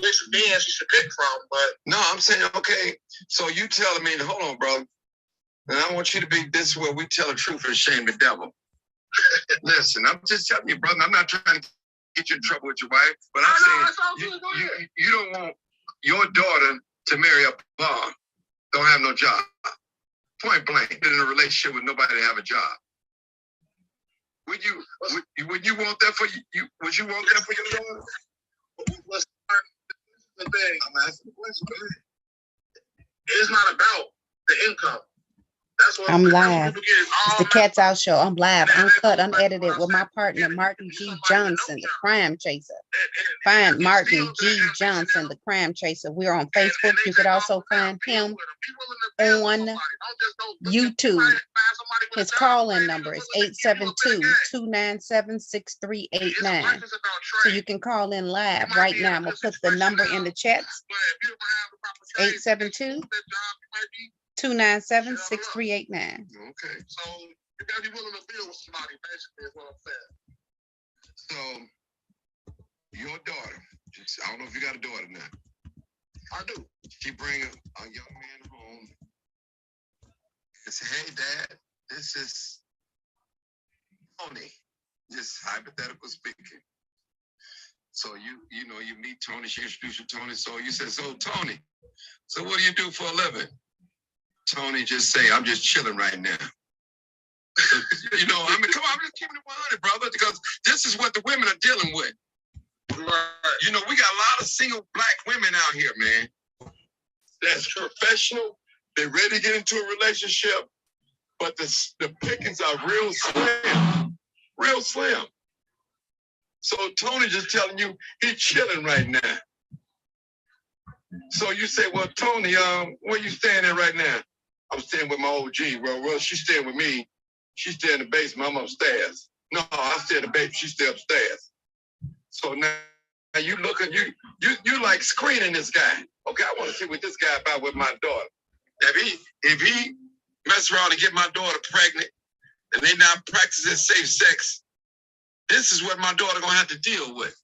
which bands you should pick from. But no, I'm saying, okay, so you telling me, hold on, brother. And I want you to be this way. We tell the truth and shame the devil. Listen, I'm just telling you, brother. I'm not trying to get you in trouble with your wife, but I'm saying you don't want your daughter to marry a bum, don't have no job. Point blank, in a relationship with nobody to have a job. Would you want that for you? Would you want that for your daughter? What's the thing? I'm asking the question. It's not about the income. I'm live. It's the Cat's Out Show. I'm live, uncut, unedited with my partner, Martin G. Johnson, the crime chaser. Find Martin G. Johnson, the crime chaser. We're on Facebook. You could also find him on YouTube. His call-in number is 872-297-6389. So you can call in live right now. I'm going to put the number in the chats. 872-297-6389. Okay, so you gotta be willing to deal with somebody, basically, is what I'm saying. So your daughter, I don't know if you got a daughter now. I do. She bring a young man home and say, hey, Dad, this is Tony. Just hypothetical speaking. So you meet Tony, she introduced you to Tony. So you said, so Tony, so what do you do for a living? Tony just say, I'm just chilling right now. Come on, I'm just keeping it 100, brother, because this is what the women are dealing with. Right. We got a lot of single black women out here, man. That's professional. They're ready to get into a relationship, but the pickings are real slim. Real slim. So Tony just telling you he's chilling right now. So you say, well, Tony, where you staying at right now? I'm staying with my OG. Well, she's staying with me. She stay in the basement. I'm upstairs. No, I stay in the basement. She stay upstairs. So now you look at you like screening this guy. Okay, I want to see what this guy about with my daughter. If he mess around and get my daughter pregnant, and they not practicing safe sex, this is what my daughter gonna have to deal with.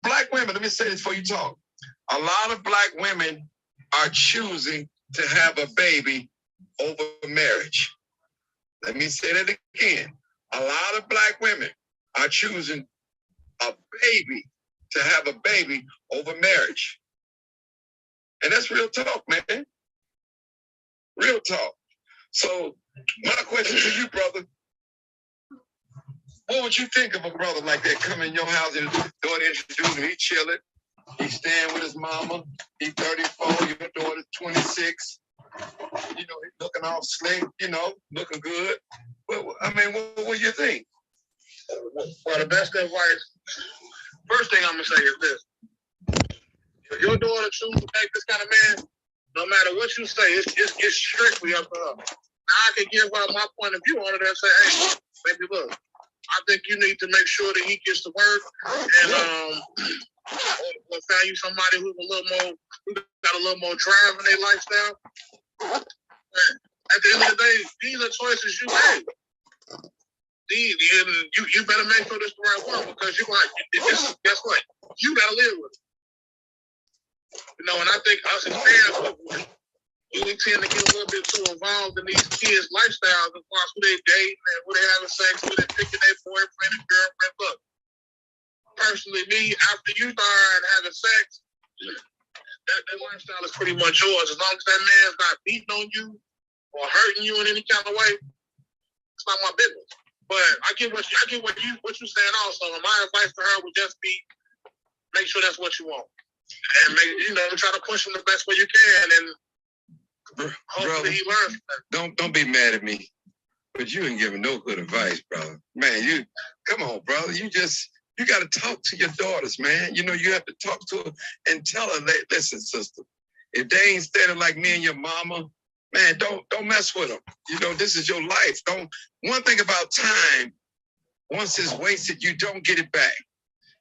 Black women, let me say this before you talk. A lot of black women are choosing to have a baby over marriage. Let me say that again. A lot of black women are choosing to have a baby over marriage. And that's real talk, man. Real talk. So my question to you, brother, what would you think of a brother like that come in your house and daughter introduce him? He chilling. He's staying with his mama. He's 34. Your daughter's 26. He's looking all slick, looking good. What do you think? Well, the best advice, first thing I'm going to say is this. If your daughter chooses to take this kind of man, no matter what you say, it's strictly up to her. Now, I can give her my point of view on it and say, hey, baby, look, I think you need to make sure that he gets to work and or find you somebody who got a little more drive in their lifestyle. At the end of the day, these are choices you make. You better make sure this is the right one, because guess what? You gotta live with it. And I think us as parents, we tend to get a little bit too involved in these kids' lifestyles as far as who they date and who they having sex with and picking their boyfriend and girlfriend. Look, personally, me, after you start having sex, that lifestyle is pretty much yours. As long as that man's not beating on you or hurting you in any kind of way, it's not my business. But I get what you're saying also. And my advice to her would just be make sure that's what you want. And try to push him the best way you can, and hopefully he learns. Don't be mad at me, but you ain't giving no good advice, brother. Man, come on, brother. You got to talk to your daughters, man. You have to talk to her and tell her, listen, sister, if they ain't standing like me and your mama, man, don't mess with them. This is your life. One thing about time, once it's wasted, you don't get it back.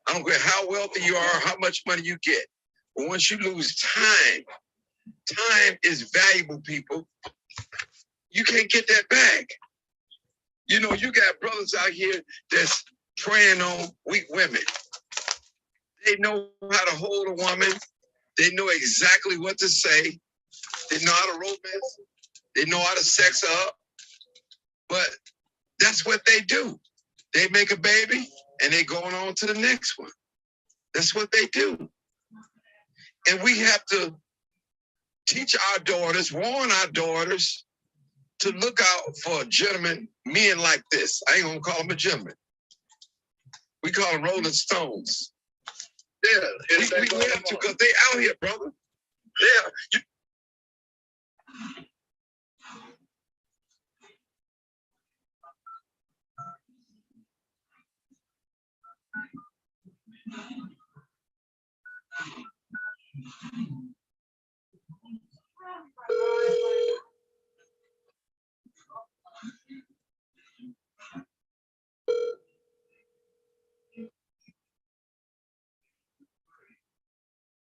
I don't care how wealthy you are, how much money you get. But once you lose time is valuable, people. You can't get that back. You know, you got brothers out here that's preying on weak women. They know how to hold a woman. They know exactly what to say. They know how to romance. They know how to sex her up. But that's what they do. They make a baby and they going on to the next one. That's what they do. And we have to teach our daughters, warn our daughters to look out for gentlemen, men like this. I ain't gonna call them a gentleman. We call them Rolling Stones. Yeah, we have to, because they out here, brother. Yeah.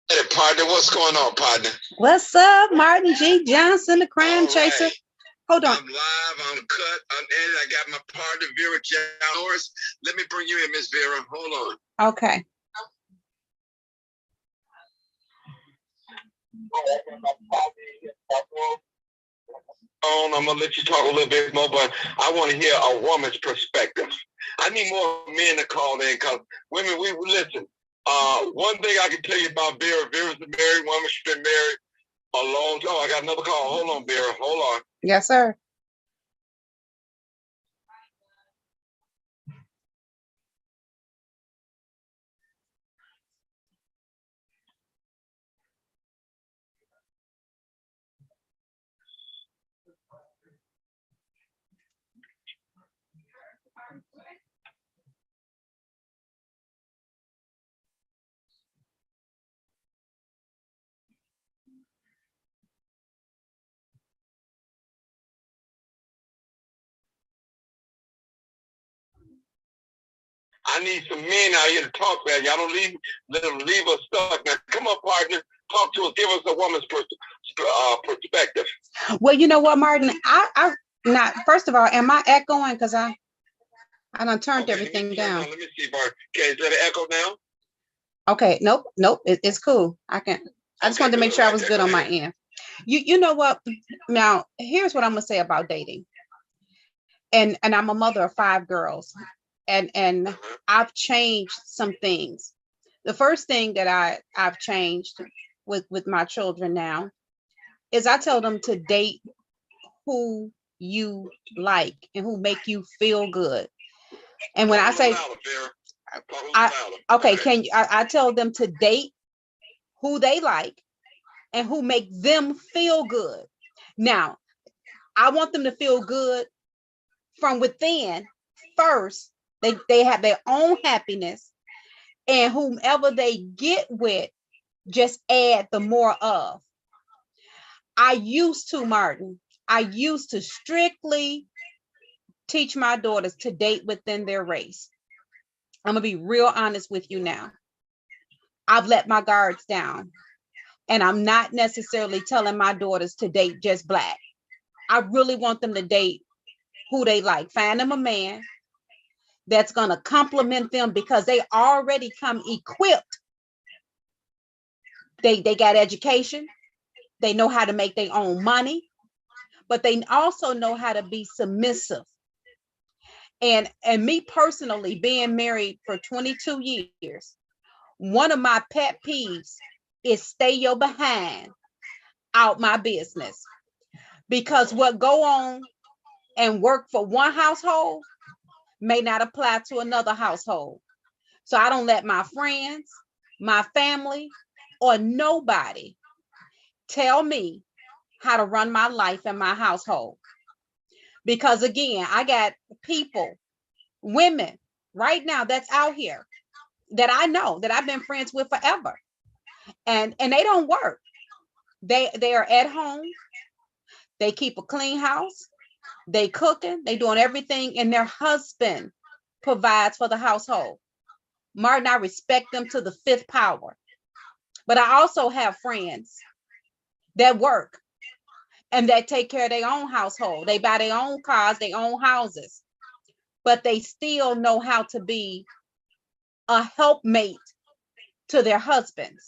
Hey, partner, what's going on, partner? What's up, Martin G. Johnson, the crime chaser? Right. Hold on. I'm live, I'm cut, I'm edited. I got my partner, Vera Norris. Let me bring you in, Miss Vera. Hold on. Okay. I'm gonna let you talk a little bit more, but I want to hear a woman's perspective. I need more men to call in, because women, we listen. One thing I can tell you about Vera, Vera's a married woman. She's been married a long time. Oh, I got another call. Hold on, Vera. Hold on. Yes, sir. I need some men out here to talk, man. Y'all don't let them leave us stuck. Now, come on, partner. Talk to us. Give us a woman's perspective. Well, you know what, Martin? I not. First of all, am I echoing? Because I done turned everything down. Let me see, Bart. Okay, is that an echo now? Okay. Nope. It's cool. I just wanted to make sure I was good on my end. You know what? Now, here's what I'm gonna say about dating. And I'm a mother of 5 girls. And I've changed some things. The first thing that I've changed with my children now is I tell them to date who you like and who make you feel good. And when I say, I tell them to date who they like and who make them feel good. Now, I want them to feel good from within first. They have their own happiness, and whomever they get with, just add the more of. I used to strictly teach my daughters to date within their race. I'm gonna be real honest with you now. I've let my guards down, and I'm not necessarily telling my daughters to date just Black. I really want them to date who they like. Find them a man that's going to compliment them, because they already come equipped. They got education. They know how to make their own money, but they also know how to be submissive. And me personally, being married for 22 years, one of my pet peeves is stay your behind out my business. Because what go on and work for one household may not apply to another household. So I don't let my friends, my family, or nobody tell me how to run my life and my household. Because again, I got people, women right now that's out here that I know, that I've been friends with forever. And they don't work. They are at home. They keep a clean house. They cooking, they doing everything, and their husband provides for the household. Martin, I respect them to the 5th power. But I also have friends that work and that take care of their own household. They buy their own cars, their own houses. but they still know how to be a helpmate to their husbands.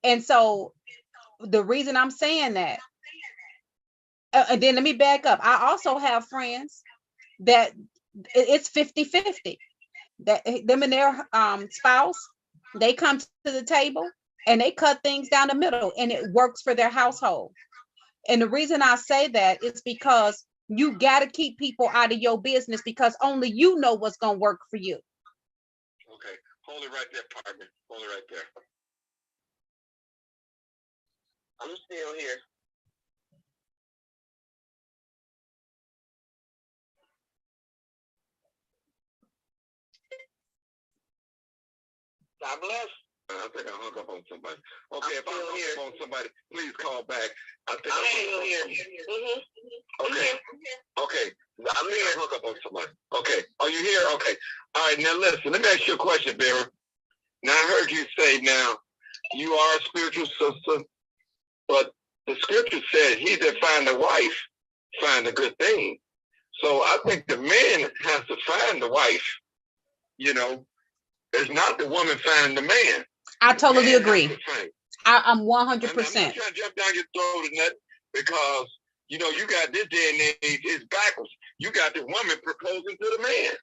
And so the reason I'm saying that, and then let me back up. I also have friends that it's 50-50. That them and their spouse, they come to the table and they cut things down the middle, and it works for their household. And the reason I say that is because you got to keep people out of your business, because only you know what's going to work for you. Okay, hold it right there, partner. Hold it right there. I'm still here. God bless. I think I hung up on somebody. Okay, if I hung up on somebody, please call back. I think I'm still here. Okay. Okay. I think I hung up on somebody. Okay. Are you here? Okay. All right. Now listen. Let me ask you a question, Vera. Now I heard you say now you are a spiritual sister, but the scripture said, "He that find a wife find a good thing." So I think the man has to find the wife. You know, it's not the woman finding the man. I totally agree. I'm 100%. I'm not trying to jump down your throat or nothing, because you know you got this day and age, it's backwards. You got the woman proposing to the man.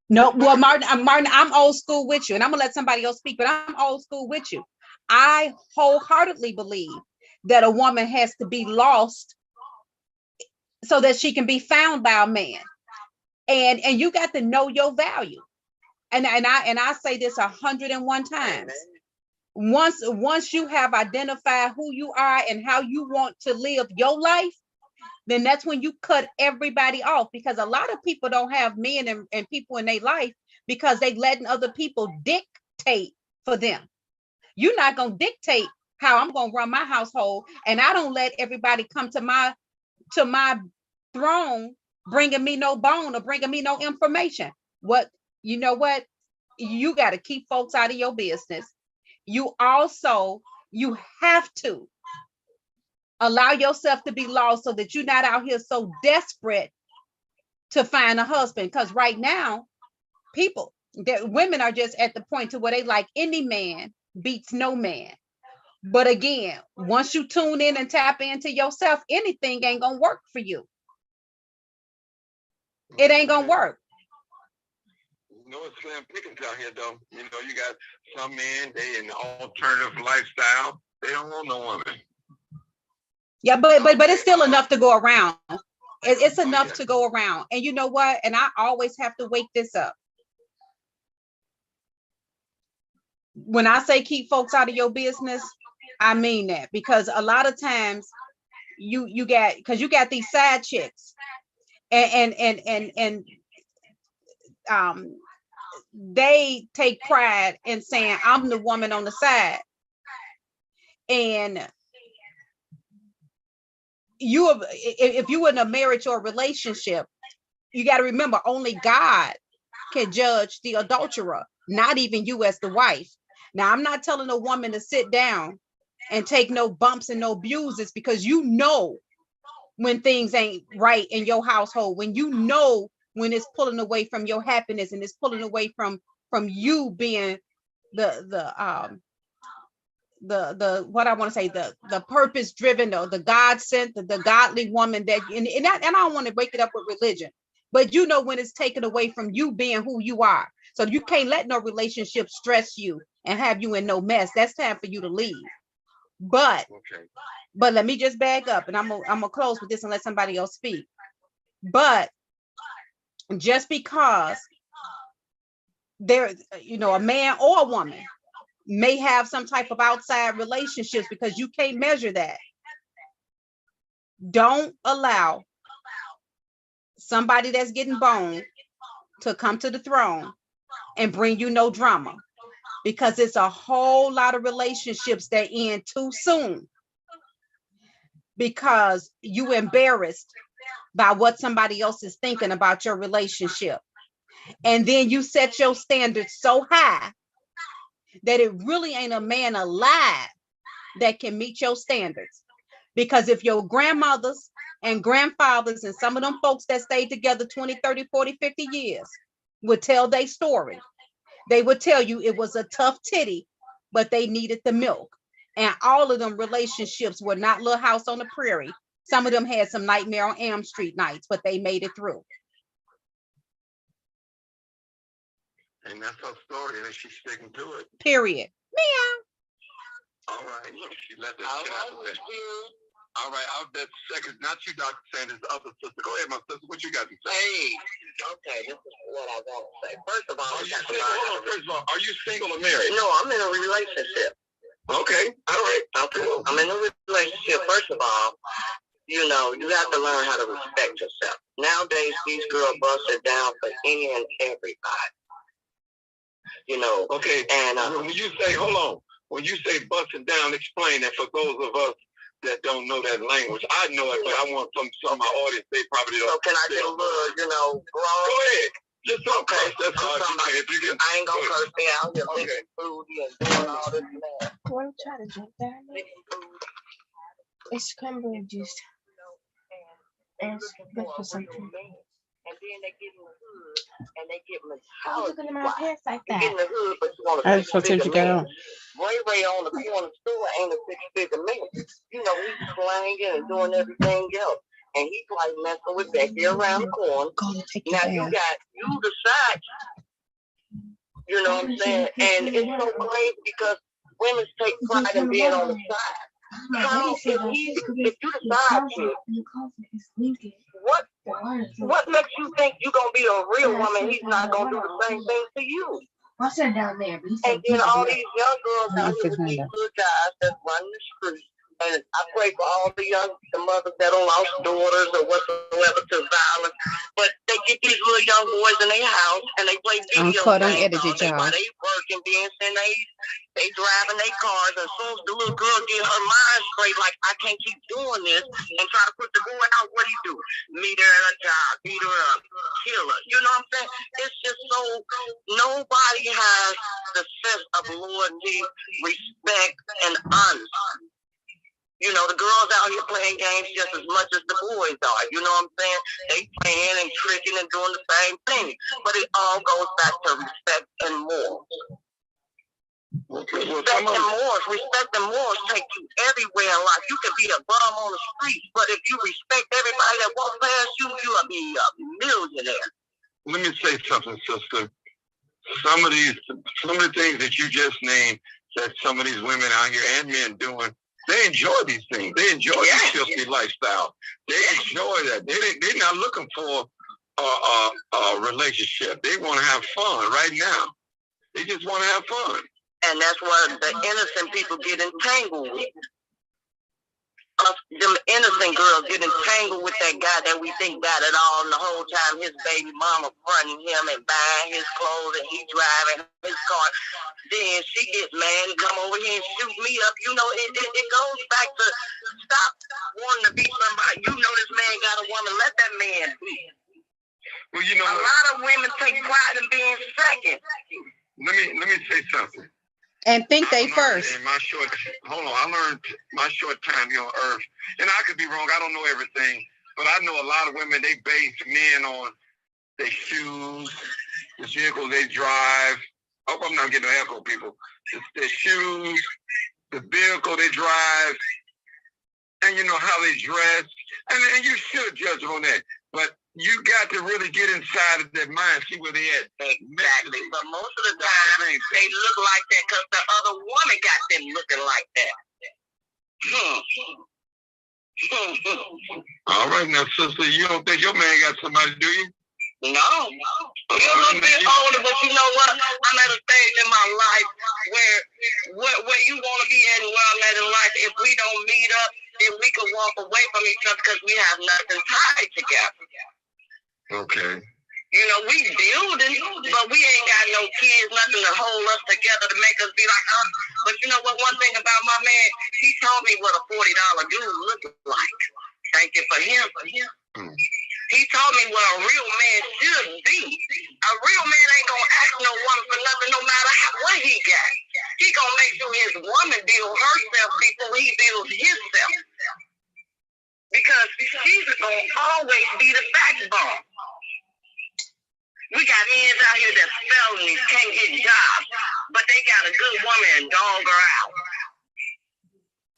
No, well, Martin, I'm old school with you, and I'm gonna let somebody else speak, but I'm old school with you. I wholeheartedly believe that a woman has to be lost so that she can be found by a man, and you got to know your value. And I say this 101 times. Once you have identified who you are and how you want to live your life, then that's when you cut everybody off, because a lot of people don't have men and people in their life because they letting other people dictate for them. You're not going to dictate how I'm going to run my household, and I don't let everybody come to my throne bringing me no bone or bringing me no information. You know what? You got to keep folks out of your business. You have to allow yourself to be lost so that you're not out here so desperate to find a husband. Because right now, women are just at the point to where they like any man beats no man. But again, once you tune in and tap into yourself, anything ain't gonna work for you. It ain't gonna work. You know, it's slim pickings out here, though. You know, you got some men, they in alternative lifestyle. They don't want no woman. Yeah, but it's still enough to go around. It's enough to go around. And you know what? And I always have to wake this up. When I say keep folks out of your business, I mean that, because a lot of times you got these side chicks, and they take pride in saying I'm the woman on the side. And if you in a marriage or a relationship, you got to remember only God can judge the adulterer, not even you as the wife. Now, I'm not telling a woman to sit down and take no bumps and no bruises, because you know when things ain't right in your household, when you know when it's pulling away from your happiness and it's pulling away from you being the what I want to say, the purpose driven, or the God sent, the godly woman that, and I don't want to break it up with religion, but you know when it's taken away from you being who you are. So you can't let no relationship stress you and have you in no mess. That's time for you to leave. But let me just back up, and I'm gonna close with this and let somebody else speak. But just because there, a man or a woman may have some type of outside relationships, because you can't measure that. Don't allow somebody that's getting boned to come to the throne and bring you no drama, because it's a whole lot of relationships that end too soon because you embarrassed by what somebody else is thinking about your relationship. And then you set your standards so high that it really ain't a man alive that can meet your standards. Because if your grandmothers And grandfathers and some of them folks that stayed together 20, 30, 40, 50 years would tell their story. They would tell you it was a tough titty, but they needed the milk. And all of them relationships were not Little House on the Prairie. Some of them had some Nightmare on Elm Street nights, but they made it through. And that's her story, and she's sticking to it. Period. Meow. All right. She let that shit out of there. All right, I'll bet second, not you, Dr. Sanders, the other sister. Go ahead, my sister. What you got to say? Hey, okay, this is what I want to say. First of all, are you single or married? No, I'm in a relationship. Okay, all right. Okay, I'm in a relationship. First of all, you know, you have to learn how to respect yourself. Nowadays, these girls bust it down for any and everybody. You know. Okay, and when you say, hold on, when you say busting down, explain that for those of us that don't know that language. I know it, but I want some of my audience, they probably don't. So can I get a little, you know, grown? Go ahead. Just don't curse. That's all. I ain't gonna curse. They out here making food and doing all this. Why don't you try to jump down there? It's cranberry juice. And it's good for something. And then they get in the hood and they get Why massaged. you looking at my pants like You get in that? the hood, but you want to I just want you go. Ray on the corner store ain't a six-figure man. You know, he's slanging and doing everything else. And he's like messing with Becky around the corner. Go to take Now your you bath. got you the side. You know what I'm saying? And it's so crazy because women take pride in being on the side. So if you the side chick, what makes you think you're gonna be a real woman? He's not gonna do the same thing to you. I said down there, but he And said then all these young girls out here with these good guys that's running the streets. And I pray for all the mothers that are lost daughters or whatsoever to violence. But they get these little young boys in their house and they play video Uncut, games unedited, all day while y'all. they working, being sent they driving their cars. And as soon as the little girl get her mind straight, like I can't keep doing this, and try to put the boy out, what do you do? Meet her at a job, beat her up, kill her. You know what I'm saying? It's just so nobody has the sense of loyalty, respect, and honesty. You know, the girls out here playing games just as much as the boys are. You know what I'm saying? They playing and tricking and doing the same thing. But it all goes back to respect and morals. Respect and morals take you everywhere in life. You can be a bum on the street, but if you respect everybody that walks past you, you'll be a millionaire. Let me say something, sister. Some of the things that you just named that some of these women out here and men doing, they enjoy these things. They enjoy this filthy lifestyle. They enjoy that. They're not looking for a relationship. They want to have fun right now. They just want to have fun. And that's where the innocent people get entangled with. Them innocent girls get entangled with that guy that we think got it all, and the whole time his baby mama fronting him and buying his clothes and he driving his car. Then she gets mad and come over here and shoot me up. You know, it goes back to stop wanting to be somebody. You know this man got a woman, let that man be. Well, you know, a lot of women take pride in being second. Let me say something. And think they first. In my short, hold on, I learned my short time here on earth, and I could be wrong. I don't know everything, but I know a lot of women, they base men on their shoes, the vehicle they drive. I hope I'm not getting an echo, people. It's their shoes, the vehicle they drive, and you know how they dress. And you should judge them on that. But you got to really get inside of their mind, see where they at. Exactly. But most of the time, they look like that because the other woman got them looking like that. All right, now, sister, you don't think your man got somebody, do you? No. You're a little bit older, but you know what? I'm at a stage in my life where you want to be at and where I'm at in life. If we don't meet up, then we can walk away from each other because we have nothing tied together. Okay. You know, we building, but we ain't got no kids, nothing to hold us together to make us be like, But you know what? One thing about my man, he told me what a $40 dude looked like. Thank you for him. He told me what a real man should be. A real man ain't gonna ask no woman for nothing, no matter what he got. He gonna make sure his woman build herself before he builds himself. because she's gonna always be the backbone. We got men out here that's felonies, can't get jobs, but they got a good woman and dog her out.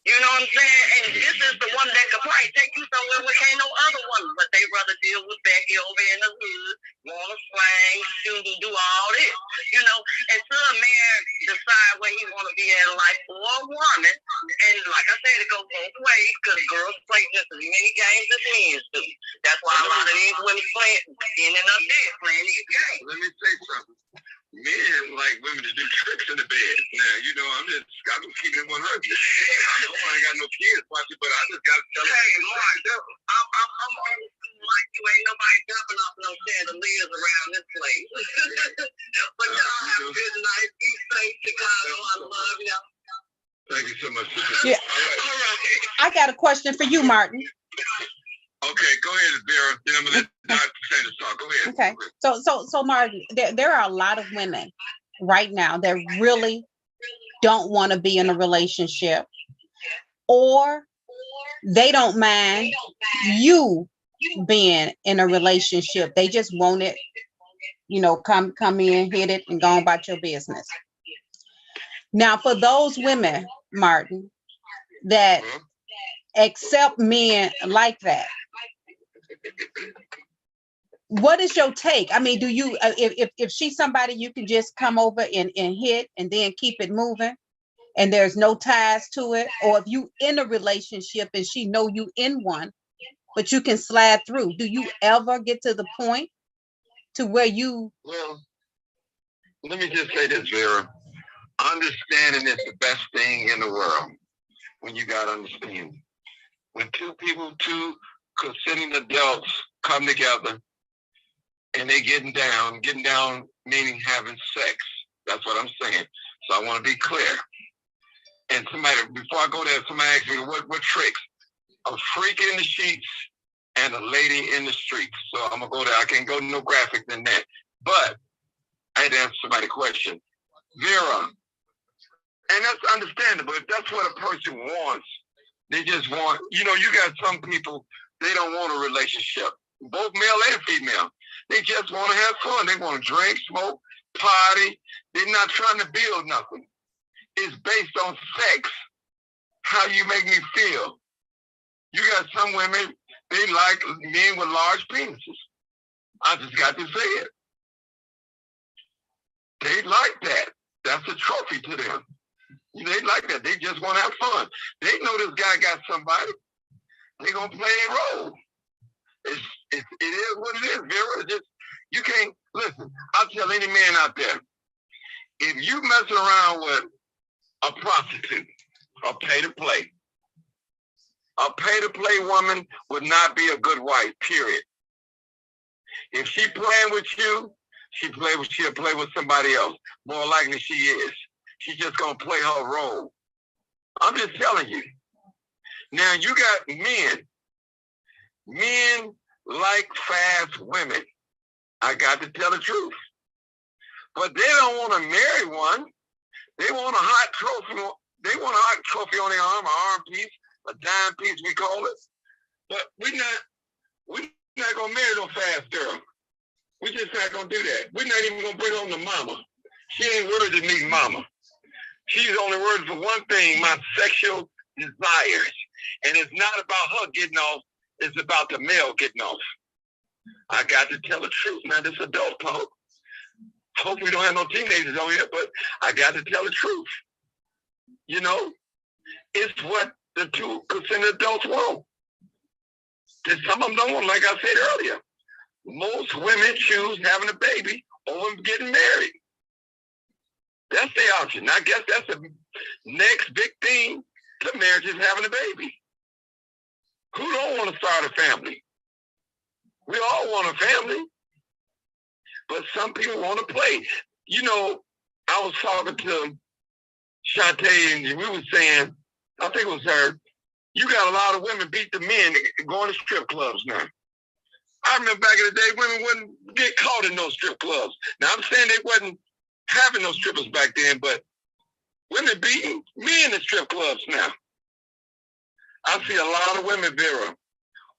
You know what I'm saying? And this is the one that could probably take you somewhere where can't no other one, but they rather deal with Becky over in the hood, want to swing, shoot, and do all this. You know, until a man decide where he want to be in life or a woman, and like I said, it goes both ways because girls play just as many games as men do. That's why a lot of these women ending up dead playing these games. Let me say something. Men like women to do tricks in the bed. Now, you know, I'm keeping it 100. I know I ain't got no kids watching, but I just got to tell you. Hey, Mark, I'm old school like you. Ain't nobody jumping off no chandeliers around this place. But y'all have a good night. Be safe, Chicago. I love y'all. Thank you so much. Yeah. All right. I got a question for you, Martin. Okay, go ahead, Vera. Then I'm gonna let Dr. Sanders talk. Go ahead. Okay. So Martin, there are a lot of women right now that really don't want to be in a relationship, or they don't mind you being in a relationship. They just want it, you know, come in, hit it, and go on about your business. Now, for those women, Martin, that accept men like that, what is your take? I mean, do you, if she's somebody you can just come over and hit and then keep it moving and there's no ties to it, or if you in a relationship and she know you in one, but you can slide through, do you ever get to the point to where you? Well, let me just say this, Vera. Understanding is the best thing in the world when you got understanding. When two consenting adults come together and they getting down meaning having sex. That's what I'm saying. So I want to be clear. And before I go there, somebody asked me what tricks? A freak in the sheets and a lady in the streets. So I'm gonna go there. I can't go no graphic than that. But I had to answer somebody's question. Vera, and that's understandable. If that's what a person wants, they just want, you know, you got some people, they don't want a relationship, both male and female. They just want to have fun. They want to drink, smoke, party. They're not trying to build nothing. It's based on sex, how you make me feel. You got some women, they like men with large penises. I just got to say it. They like that. That's a trophy to them. They like that. They just want to have fun. They know this guy got somebody. They're going to play a role. It is what it is, Vera. Just, you can't, listen, I'll tell any man out there, if you messing around with a prostitute, a pay-to-play woman would not be a good wife, period. If she playing with you, she'll play with somebody else. More likely she is. She's just going to play her role. I'm just telling you. Now, you got men. Men like fast women. I got to tell the truth. But they don't want to marry one. They want a hot trophy. They want a hot trophy on their arm, an arm piece, a dime piece, we call it. But we're not going to marry no fast girl. We're just not going to do that. We're not even going to bring home the mama. She ain't worthy to meet mama. She's only worthy for one thing, my sexual desires. And it's not about her getting off. It's about the male getting off. I got to tell the truth. Now, this adult talk. Hope we don't have no teenagers on here, but I got to tell the truth. You know, it's what the 2% adults want. Some of them don't want, like I said earlier. Most women choose having a baby over getting married. That's their option. I guess that's the next big thing to marriage is having a baby. Who don't want to start a family? We all want a family. But some people want to play. You know, I was talking to Shantae and we were saying, I think it was her, you got a lot of women beat the men going to strip clubs now. I remember back in the day, women wouldn't get caught in those strip clubs. Now, I'm saying they wasn't having no strippers back then, but women beating men in strip clubs now. I see a lot of women, Vera,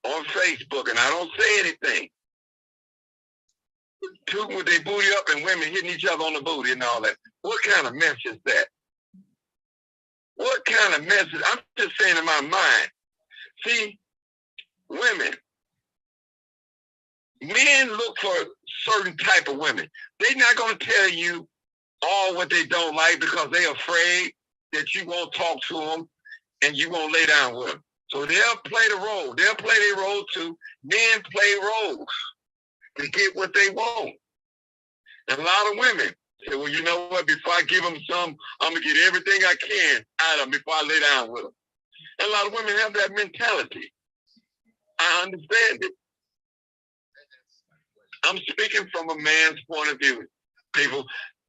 on Facebook, and I don't say anything. Two with their booty up and women hitting each other on the booty and all that. What kind of mess is that? What kind of mess is, I'm just saying in my mind. See, women, men look for certain type of women. They're not going to tell you all what they don't like because they're afraid that you won't talk to them and you won't lay down with them. So they'll play the role. They'll play their role too. Men play roles to get what they want. And a lot of women say, well, you know what? Before I give them some, I'm going to get everything I can out of them before I lay down with them. And a lot of women have that mentality. I understand it. I'm speaking from a man's point of view. People,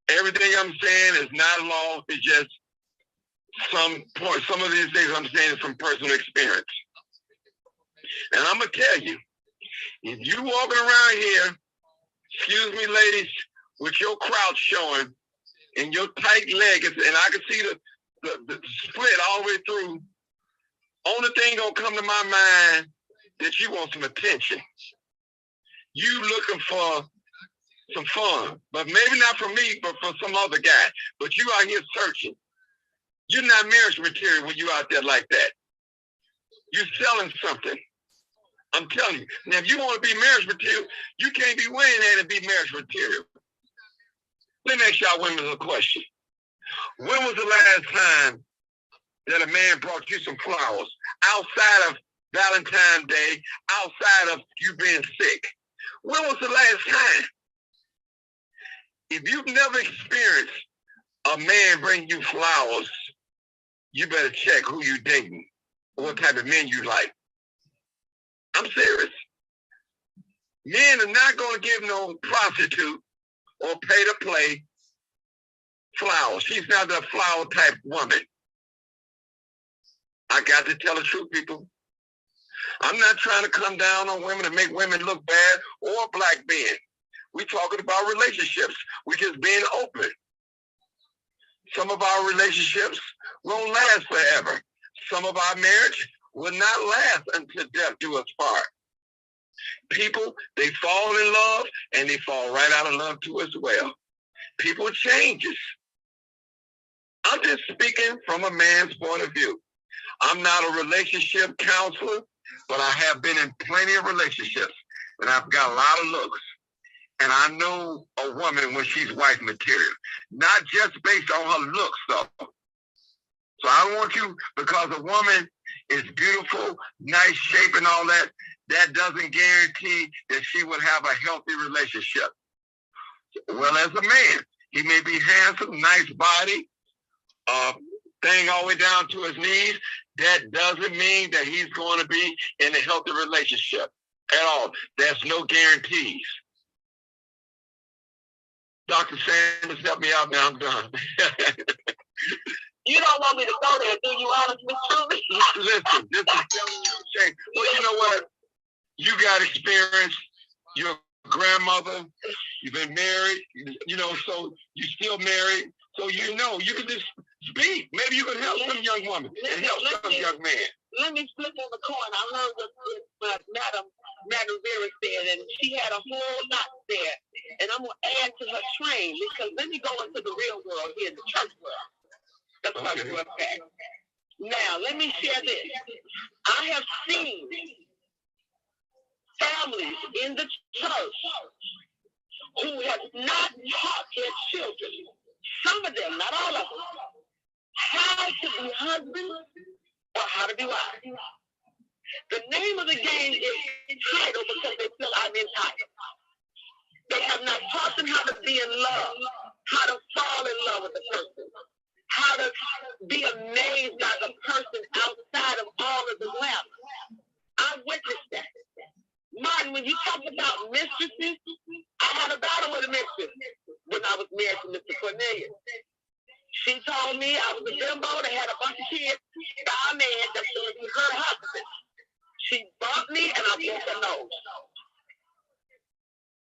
everything I'm saying is not law. It's just some of these things I'm saying is from personal experience. And I'm going to tell you, if you walking around here, excuse me, ladies, with your crouch showing and your tight leg, and I can see the split all the way through, only thing gonna come to my mind that you want some attention. You looking for some fun, but maybe not from me, but from some other guy. But you out here searching. You're not marriage material when you out there like that. You're selling something. I'm telling you. Now, if you want to be marriage material, you can't be wearing that and be marriage material. Let me ask y'all women a question. When was the last time that a man brought you some flowers outside of Valentine's Day, outside of you being sick? When was the last time? If you've never experienced a man bring you flowers, you better check who you dating, what type of men you like. I'm serious. Men are not going to give no prostitute or pay to play flowers. She's not a flower type woman. I got to tell the truth, people. I'm not trying to come down on women and make women look bad or black men. We're talking about relationships. We're just being open. Some of our relationships won't last forever. Some of our marriage will not last until death do us part. People, they fall in love and they fall right out of love too as well. People changes. I'm just speaking from a man's point of view. I'm not a relationship counselor, but I have been in plenty of relationships and I've got a lot of looks. And I know a woman when she's wife material, not just based on her looks though. So I don't want you, because a woman is beautiful, nice shape and all that, that doesn't guarantee that she would have a healthy relationship. Well, as a man, he may be handsome, nice body, thing all the way down to his knees. That doesn't mean that he's going to be in a healthy relationship at all. There's no guarantees. Dr. Sanders, help me out now. I'm done. You don't want me to go there, do you, honestly, truly? Listen, this is telling you shame. Well, you know what? You got experience. You're a grandmother. You've been married. You know, so you're still married. So you know, you can just speak. Maybe you can help some young woman and help some young man. Let me flip on the coin. I learned what Madam Vera said, and she had a whole lot there. And I'm going to add to her train, because let me go into the real world here, the church world. The church world fact. Now, let me share this. I have seen families in the church who have not taught their children, some of them, not all of them, how to be husbands or how to be wives. The name of the game is entitled because they feel I'm entitled. They have not taught them how to be in love, how to fall in love with the person, how to be amazed by the person outside of all of the glamour. I witnessed that. Martin, when you talk about mistresses, I had a battle with a mistress when I was married to Mr. Cornelius. She told me I was a bimbo that had a bunch of kids by a man that's going to be her husband. She bumped me and I broke her nose.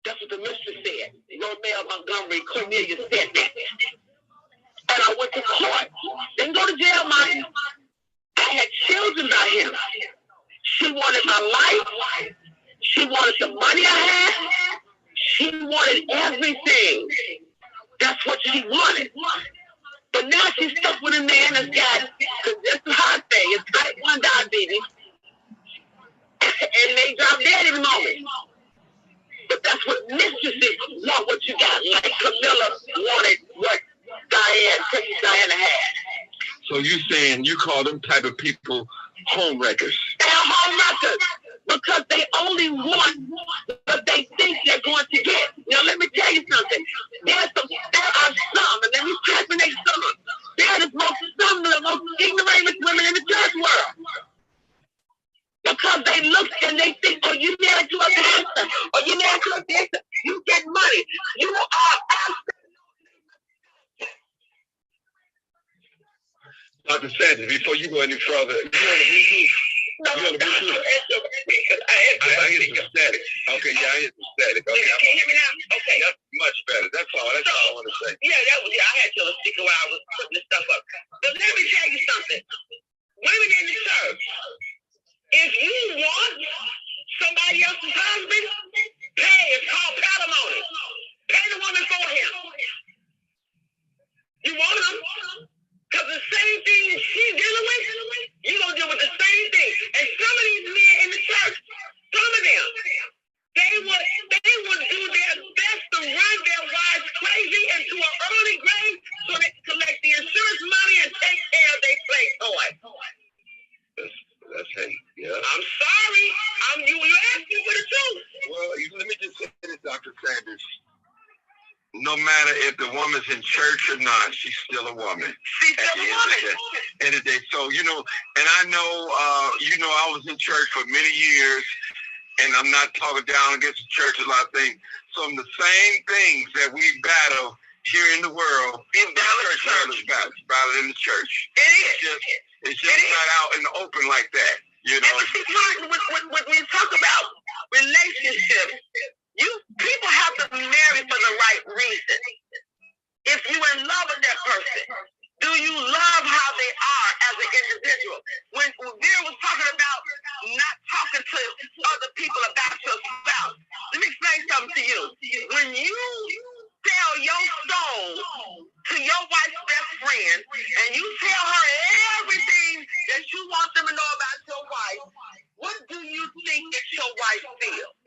That's what the mistress said. Romeo Montgomery Cornelius said that. And I went to court. Didn't go to jail, Martin. I had children by him. She wanted my life. She wanted the money I had. She wanted everything. That's what she wanted. But now she's stuck with a man that's got, because this is how I say, it's type 1 diabetes, and they drop dead in the moment. But that's what mistresses want, what you got. Like Camilla wanted what Princess Diana had. So you saying you call them type of people home wreckers? They're home wreckers because they only want what they think they're going to get. Now let me tell you something. There are some, and let me discriminate some. They're some of the most ignorant women in the church world. Because they look and they think, oh, you married to a pastor, or you married to a pastor, you get money. You are Dr. Sanders, before you go any further, you on the Bluetooth? I hear some static. Okay, yeah, I hear some static. Okay, can you hear me now? Okay. That's much better. That's all I want to say. Yeah, I had to stick while I was putting this stuff up. But let me tell you something. Women in the church, if you want somebody else's husband, pay. It's called patrimony. Pay the woman for him. You want him? Because the same thing she's dealing with, you're going to deal with the same thing. And some of these men in the church, some of them, they would do their best to run their wives crazy into an early grave so they can collect the insurance money and take care of their play toys. That's hate, yeah. I'm sorry. You asking for the truth. Well, let me just say this, Dr. Sanders. No matter if the woman's in church or not, she's still a woman. She's still a woman. End of the day. So, and I know, I was in church for many years, and I'm not talking down against the church a lot of things. Some of the same things that we battle here in the world, in the church battle in the church. It's just not out in the open like that, And when you talk about relationships, people have to marry for the right reason. If you're in love with that person, do you love how they are as an individual? When Vera was talking about not talking to other people about your spouse, let me explain something to you. When you tell your soul to your wife's best friend and you tell her everything that you want them to know about your wife, what do you think that your wife feels?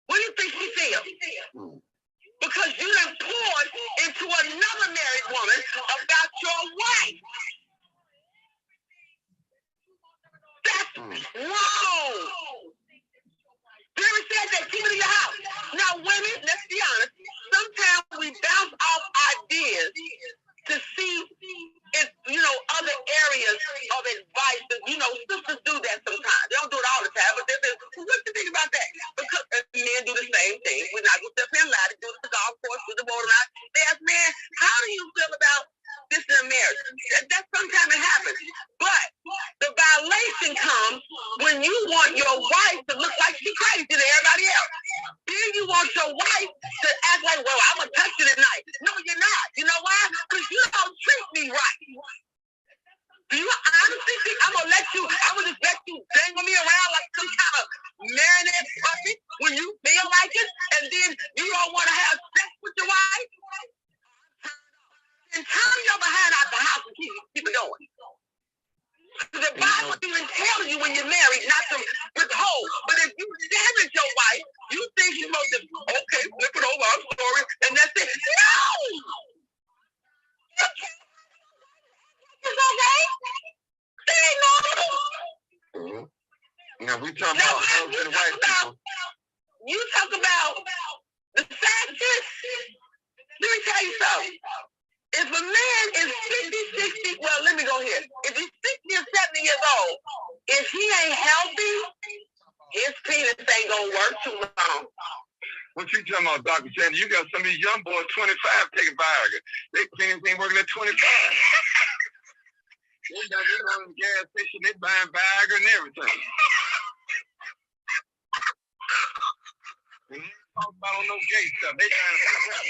What do you think she feels? Because you done poured into another married woman about your wife. That's wrong. Barry said that, keep it in your house. Now, women, let's be honest, sometimes we bounce off ideas to see if, other areas of advice. Sisters do that sometimes. They don't do it all the time, but what do you think about that? Because men do the same thing. We're not going to step in and lie to do the golf course, do the motor ride. They ask, man, how do you feel about this in a marriage? That sometimes it happens. But the violation comes when you want your wife to look like she's crazy to everybody else. Then you want your wife to act like, well, I'm going to touch you tonight. No, you're not. You know why? Because you don't treat me right. Do you honestly think I'm going to just let you dangle me around like some kind of marionette puppet when you feel like it, and then you don't want to have sex with your wife? And turn your behind out the house and keep it going. The Bible even tells you when you're married not to withhold. But if you damage your wife, you think you're supposed to, okay, flip it over, I'm sorry, and that's it. No! It's okay. They ain't normal. Now we talking about husband and wife people. You talk about the factors. Let me tell you something. If a man is 50, 60, well, let me go here. If he's 60 or 70 years old, if he ain't healthy, his penis ain't gonna work too long. What you talking about, Dr. Sanders? You got some of these young boys, 25, taking Viagra. They penis ain't working at 25. They going to the gas station, they buying Viagra and everything. And they talk about no gay stuff. They trying to rap.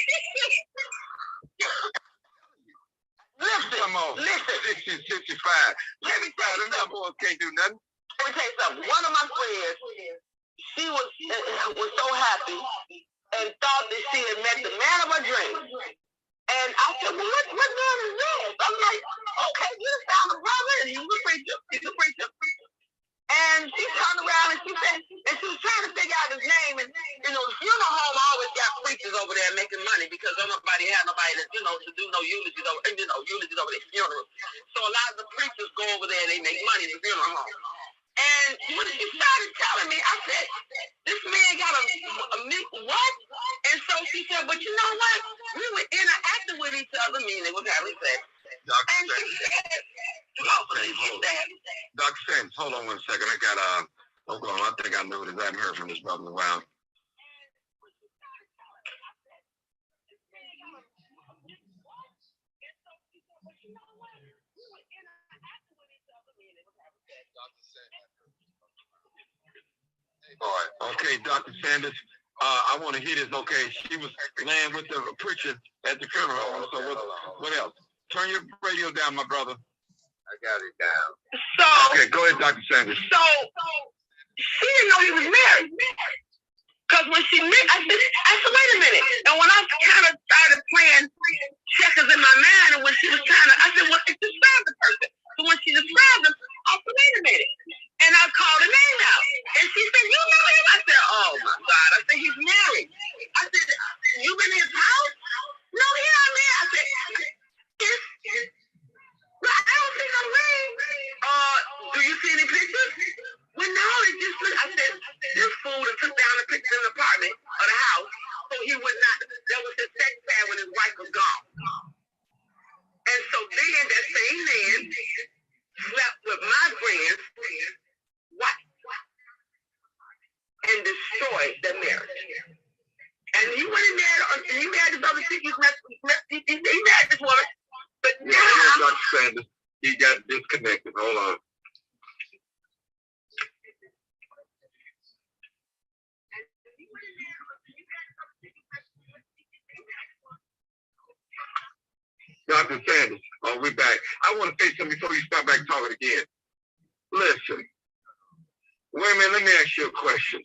Listen, 60, 65. Let me tell them young boys can't do nothing. me tell you something. One of my friends, she was so happy and thought that she had met the man of her dreams. And I said, well, what man is this? I'm like, okay, you found a brother, and he's a preacher. He's a preacher. And she turned around and she said, and she was trying to figure out his name. And, you know, the funeral home always got preachers over there making money because nobody had nobody that, you know, to do no eulogies over, eulogies over their funerals. So a lot of the preachers go over there and they make money in the funeral home. And when she started telling me, I said, this man got a what? And so she said, but you know what? We were interacting with each other, meaning they were having sex. And she said, Dr. Sands, hold on 1 second. I got hold on. I think I know this. I haven't heard from this brother in a while. All right. Okay, Dr. Sanders. I want to hear this. Okay, she was laying with the preacher at the funeral. So what else? Turn your radio down, my brother. I got it down. So okay, go ahead, Dr. Sanders. So she didn't know he was married. Because when she met, I said, wait a minute. And when I kind of started playing checkers in my mind, and when she was trying to, I said, well, describe the person. So when she described him, I said, wait a minute. And I called her name out. And she said, you know him? I said, oh my God. I said, he's married. I said, you been in his house? No, he's not married. I said, well, I don't see no ring. Do you see any pictures? Well, no, it's just, I said, this fool that took down the picture in the apartment or the house, so he would not, that was his sex pad when his wife was gone. And so then that same man slept with my friend's wife and destroyed their marriage. And he went in there, and he married this other chick, he married this woman, but now... Dr. Sanders, he got disconnected. Hold on. Dr. Sanders, we're back. I want to say something before you start back talking again. Listen, women, let me ask you a question.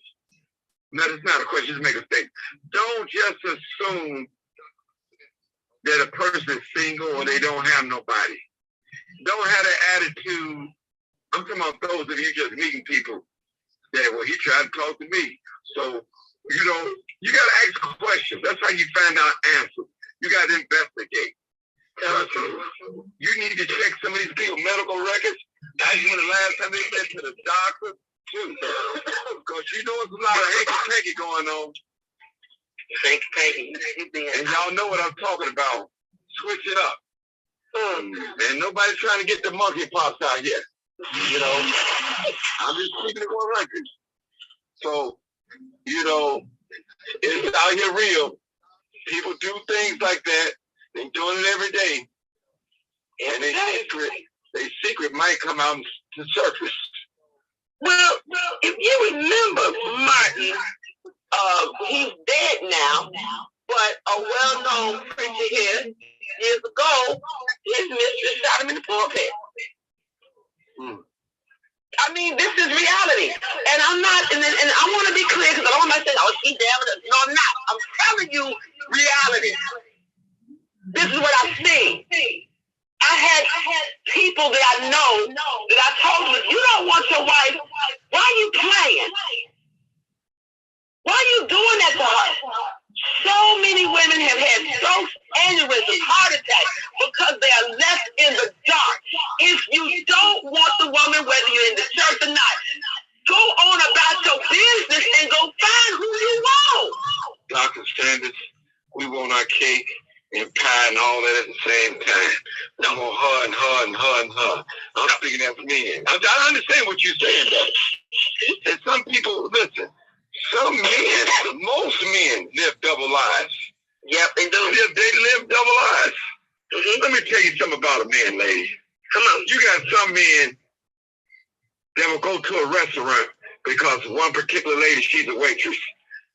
No, it's not a question, just make a statement. Don't just assume that a person is single or they don't have nobody. Don't have that attitude. I'm talking about those of you just meeting people that, well, he tried to talk to me. So, you got to ask questions. That's how you find out answers. You got to investigate. You need to check some of these people's medical records. Ask when the last time they went to the doctor, too. Because you know there's a lot of hanky-panky going on. And y'all know what I'm talking about. Switch it up. And nobody's trying to get the monkeypox out yet. You know, I'm just keeping it 100. So, it's out here real. People do things like that. They're doing it every day. And they secret might come out to surface. Well, if you remember Martin, he's dead now, but a well-known preacher here years ago, his mistress shot him in the pulpit. I mean, this is reality. And I'm not, and I want to be clear because I don't want to say, oh, she's damn it. No, I'm not. I'm telling you reality. This is what I've seen. I had people that I know that I told them, you don't want your wife, why are you playing? Why are you doing that to her? So many women have had strokes, aneurysms, heart attacks because they are left in the dark. If you don't want the woman, whether you're in the church or not, go on about your business and go find who you want. Dr. Sanders, we want our cake and pie and all that at the same time. I'm going her. I'm speaking that for men. I understand what you're saying, though. And some people, listen, some men, most men live double lives. Yep, they do. They live double lives. Let me tell you something about a man, lady. Come on. You got some men that will go to a restaurant because one particular lady, she's a waitress.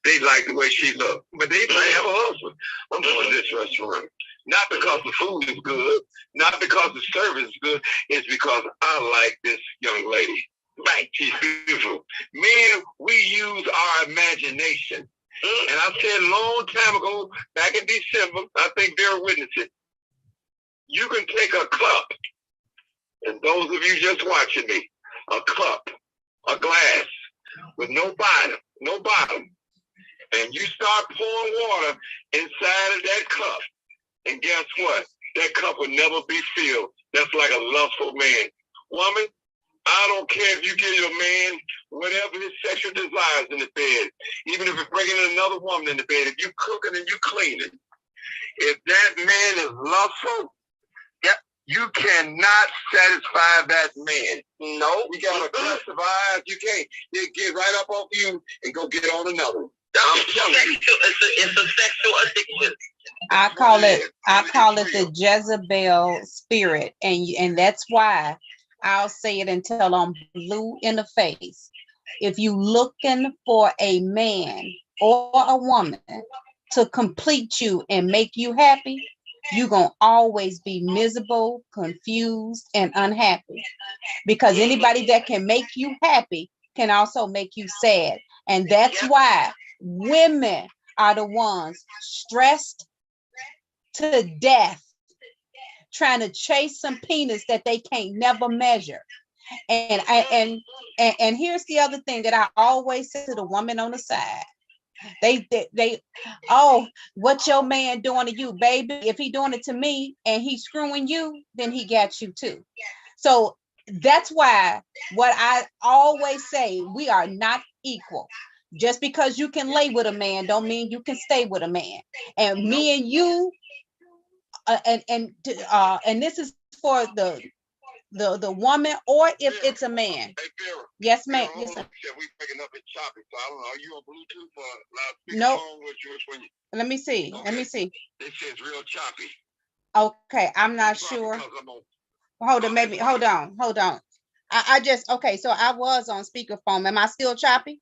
They like the way she looks, but they might have a husband. I'm going to this restaurant. Not because the food is good, not because the service is good. It's because I like this young lady. Right. She's beautiful. Men, we use our imagination. And I said a long time ago, back in December, I think they're witnessing. You can take a cup, and those of you just watching me, a cup, a glass with no bottom, and you start pouring water inside of that cup, and guess what? That cup will never be filled. That's like a lustful man. Woman, I don't care if you give your man whatever his sexual desires in the bed, even if it's bringing another woman in the bed, if you cooking and you cleaning, if that man is lustful, you cannot satisfy that man. No. You gotta classify. You can't. They get right up off you and go get on another one. It's a sexual addiction. I call it the Jezebel spirit, and that's why I'll say it until I'm blue in the face. If you looking for a man or a woman to complete you and make you happy, you're going to always be miserable, confused, and unhappy. Because anybody that can make you happy can also make you sad. And that's why women are the ones stressed to death trying to chase some penis that they can't never measure. And here's the other thing that I always say to the woman on the side. They oh, what your man doing to you, baby? If he doing it to me and he's screwing you, then he got you too. So that's why what I always say, we are not equal. Just because you can lay with a man don't mean you can stay with a man. And me and you and this is for the woman, or if it's a man. Hey, Vera. Yes, ma'am. Vera, Yes, sir. we picking up and choppy, so I don't know. Are you on Bluetooth or loudspeaker? Nope. When you, Let me see. okay. Let me see. It says real choppy. Okay, I'm not sure. Hold on, maybe. Hold on. I just okay. So I was on speakerphone. Am I still choppy?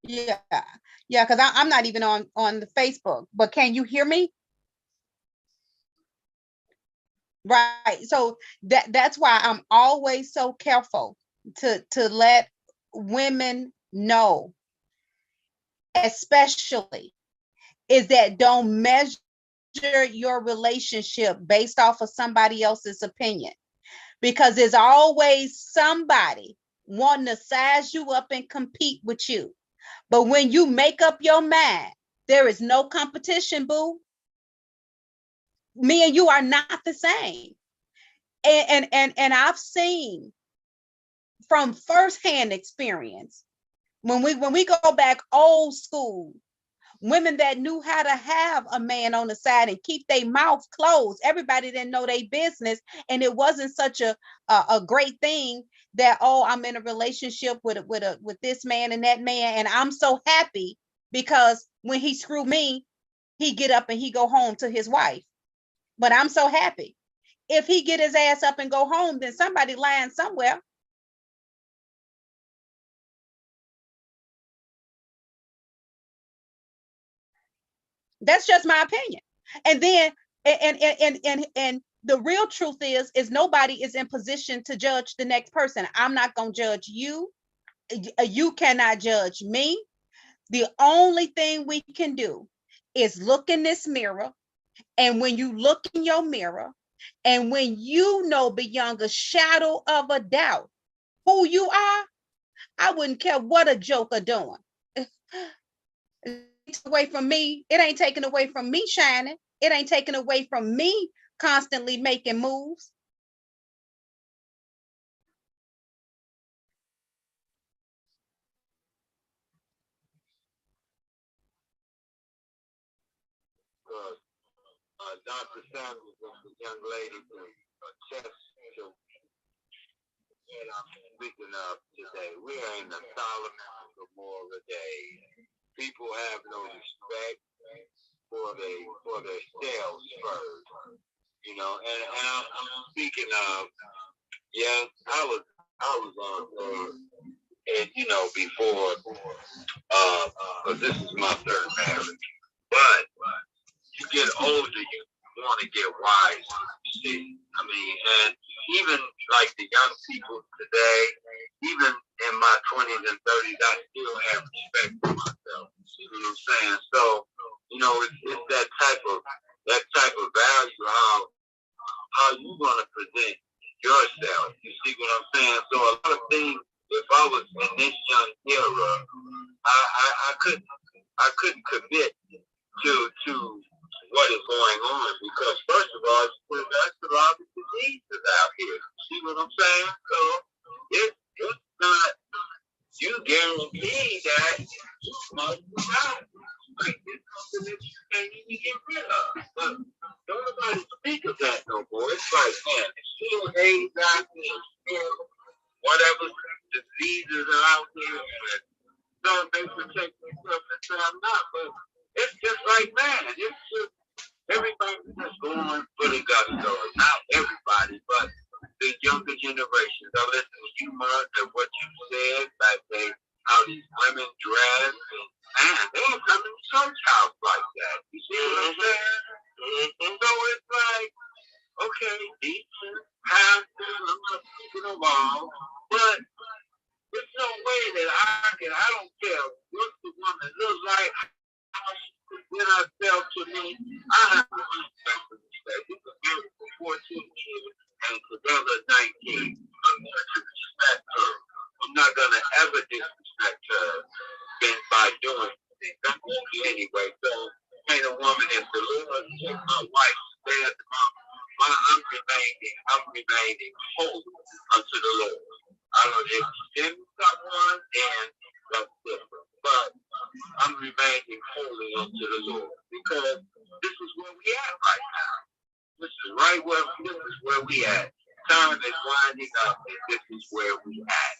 Yeah, because I'm not even on the Facebook. But can you hear me? Right. So that's why I'm always so careful to let women know, especially, is that don't measure your relationship based off of somebody else's opinion, because there's always somebody wanting to size you up and compete with you. But when you make up your mind, there is no competition, boo. Me and you are not the same. And I've seen from firsthand experience, when we go back old school, women that knew how to have a man on the side and keep their mouth closed. Everybody didn't know their business, and it wasn't such a great thing that, oh, I'm in a relationship with this man and that man, and I'm so happy because when he screw me, he get up and he go home to his wife. But I'm so happy. If he get his ass up and go home, then somebody lying somewhere. That's just my opinion. And then and the real truth is nobody is in position to judge the next person. I'm not going to judge you. You cannot judge me. The only thing we can do is look in this mirror. And when you look in your mirror, and when you know beyond a shadow of a doubt who you are, I wouldn't care what a joker doing. Away from me, it ain't taken away from me shining. It ain't taken away from me constantly making moves. Dr. Sanders was a young lady from Chester, and I'm speaking of today. We are in the Solomon Gomorrah day. People have no respect for themselves first, you know. And I'm speaking of, yeah, I was on, and you know, before, because this is my third marriage. But you get older, you want to get wise. See, I mean, people today, even in my 20s and 30s, I still have respect for myself. You know what I'm saying? So, you know, it's that type of value, how you gonna present yourself. You see what I'm saying? So a lot of things, if I was in this young era, I couldn't commit to what is going on, because first of all, there's a lot of diseases out here. See what I'm saying? So it's not, you guarantee that you must survive. Like, it's something that you can't even get rid of. But don't nobody speak of that no more. It's like, man, it's still AIDS out there, still whatever diseases are out there. Some may protect themselves and some not, but it's just like, man, it's just everybody's just going for the gusto. Not everybody, but the younger generations. I listen to you, Mark, and what you said, like how these women dress, and man, they don't come in the church house like that. You see what I'm saying? Mm-hmm. So it's like, okay, decent, pastor, I'm not speaking of all, but there's no way that I don't care what the woman looks like, how she present herself to me. I have to respect her. It's a beautiful 14 years and together 19. I'm going to respect her. I'm not going to ever disrespect her by doing things. I'm going to anyway. So, ain't a woman in the Lord. My wife said, I'm remaining holy unto the Lord. I don't know if you send someone, then that's different. But I'm remaining holy unto the Lord, because this is where we at right now. This is where we at. Time is winding up, and this is where we at.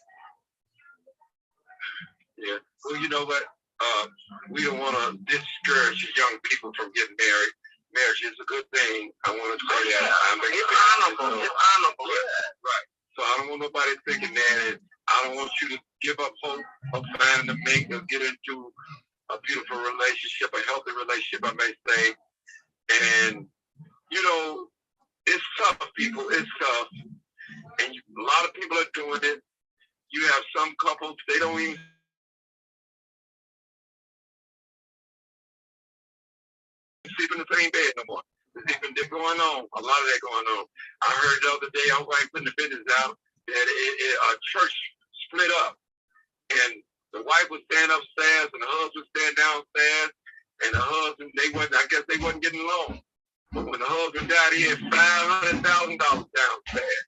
Yeah. Well, you know what? We don't want to discourage young people from getting married. Marriage is a good thing. I want to say that. It's honorable. It's honorable. Yeah. Right. So I don't want nobody thinking that. I don't want you to give up hope of finding a mate or get into a beautiful relationship, a healthy relationship, I may say. And, you know, it's tough, people. It's tough. And a lot of people are doing it. You have some couples, they don't even sleep in the same bed no more. They're going on. A lot of that going on. I heard the other day, I was putting the business out, that a church split up. And the wife was staying upstairs and the husband was staying downstairs. And the husband, I guess they wasn't getting along. But when the husband died, he had $500,000 downstairs.